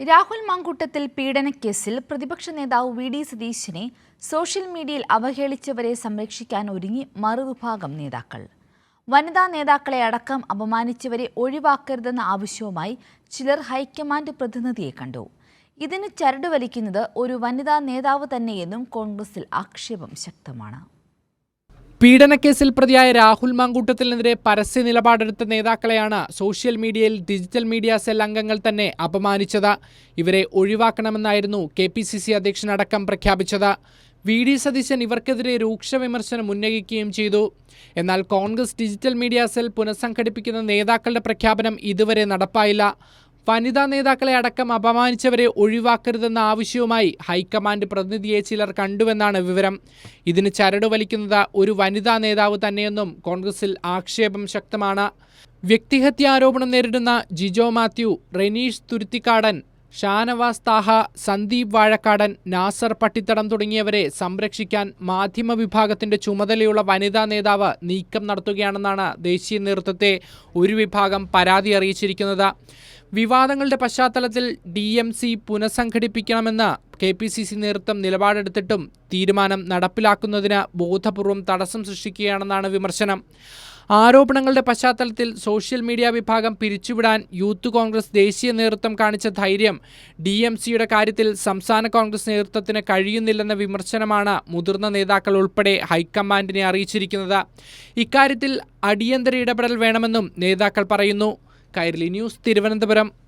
രാഹുൽ മാങ്കൂട്ടത്തിൽ പീഡനക്കേസിൽ പ്രതിപക്ഷ നേതാവ് വി.ഡി. സതീശനെ സോഷ്യൽ മീഡിയയിൽ അവഹേളിച്ചവരെ സംരക്ഷിക്കാൻ ഒരുങ്ങി മറുവിഭാഗം നേതാക്കൾ. വനിതാ നേതാക്കളെ അടക്കം അപമാനിച്ചവരെ ഒഴിവാക്കരുതെന്ന ആവശ്യവുമായി ചിലർ ഹൈക്കമാൻഡ് പ്രതിനിധിയെ കണ്ടു. ഇതിന് ചരട് വലിക്കുന്നത് ഒരു വനിതാ നേതാവ് തന്നെയെന്നും കോൺഗ്രസിൽ ആക്ഷേപം ശക്തമാണ്. പീഡനക്കേസിൽ പ്രതിയായ രാഹുൽ മാങ്കൂട്ടത്തിനെതിരെ പരസ്യ നിലപാടെടുത്ത നേതാക്കളെയാണ് സോഷ്യൽ മീഡിയയിൽ ഡിജിറ്റൽ മീഡിയ സെൽ അംഗങ്ങൾ തന്നെ അപമാനിച്ചത്. ഇവരെ ഒഴിവാക്കണമെന്നായിരുന്നു KPCC അധ്യക്ഷനടക്കം പ്രഖ്യാപിച്ചത്. വി.ഡി. സതീശൻ ഇവർക്കെതിരെ രൂക്ഷ വിമർശനം ഉന്നയിക്കുകയും ചെയ്തു. എന്നാൽ കോൺഗ്രസ് ഡിജിറ്റൽ മീഡിയ സെൽ പുനഃസംഘടിപ്പിക്കുന്ന നേതാക്കളുടെ പ്രഖ്യാപനം ഇതുവരെ നടപ്പായില്ല. വനിതാ നേതാക്കളെ അടക്കം അപമാനിച്ചവരെ ഒഴിവാക്കരുതെന്ന ആവശ്യവുമായി ഹൈക്കമാൻഡ് പ്രതിനിധിയെ ചിലർ കണ്ടുവെന്നാണ് വിവരം. ഇതിന് ചരട് വലിക്കുന്നത് ഒരു വനിതാ നേതാവ് തന്നെയെന്നും കോൺഗ്രസിൽ ആക്ഷേപം ശക്തമാണ്. വ്യക്തിഹത്യാരോപണം നേരിടുന്ന ജിജോ മാത്യു, റെനീഷ് തുരുത്തിക്കാടൻ, ഷാനവാസ് താഹ, സന്ദീപ് വാഴക്കാടൻ, നാസർ പട്ടിത്തടം തുടങ്ങിയവരെ സംരക്ഷിക്കാൻ മാധ്യമ വിഭാഗത്തിന്റെ ചുമതലയുള്ള വനിതാ നേതാവ് നീക്കം നടത്തുകയാണെന്നാണ് ദേശീയ നേതൃത്വത്തെ ഒരു വിഭാഗം പരാതി അറിയിച്ചിരിക്കുന്നത്. വിവാദങ്ങളുടെ പശ്ചാത്തലത്തിൽ DMC പുനഃസംഘടിപ്പിക്കണമെന്ന് KPCC നേതൃത്വം നിലപാടെടുത്തിട്ടും തീരുമാനം നടപ്പിലാക്കുന്നതിന് ബോധപൂർവം തടസ്സം സൃഷ്ടിക്കുകയാണെന്നാണ് വിമർശനം. ആരോപണങ്ങളുടെ പശ്ചാത്തലത്തിൽ സോഷ്യൽ മീഡിയ വിഭാഗം പിരിച്ചുവിടാൻ യൂത്ത് കോൺഗ്രസ് ദേശീയ നേതൃത്വം കാണിച്ച ധൈര്യം DMCയുടെ കാര്യത്തിൽ സംസ്ഥാന കോൺഗ്രസ് നേതൃത്വത്തിന് കഴിയുന്നില്ലെന്ന വിമർശനമാണ് മുതിർന്ന നേതാക്കൾ ഉൾപ്പെടെ ഹൈക്കമാൻഡിനെ അറിയിച്ചിരിക്കുന്നത്. ഇക്കാര്യത്തിൽ അടിയന്തര ഇടപെടൽ വേണമെന്നും നേതാക്കൾ പറയുന്നു. കൈരളി ന്യൂസ്, തിരുവനന്തപുരം.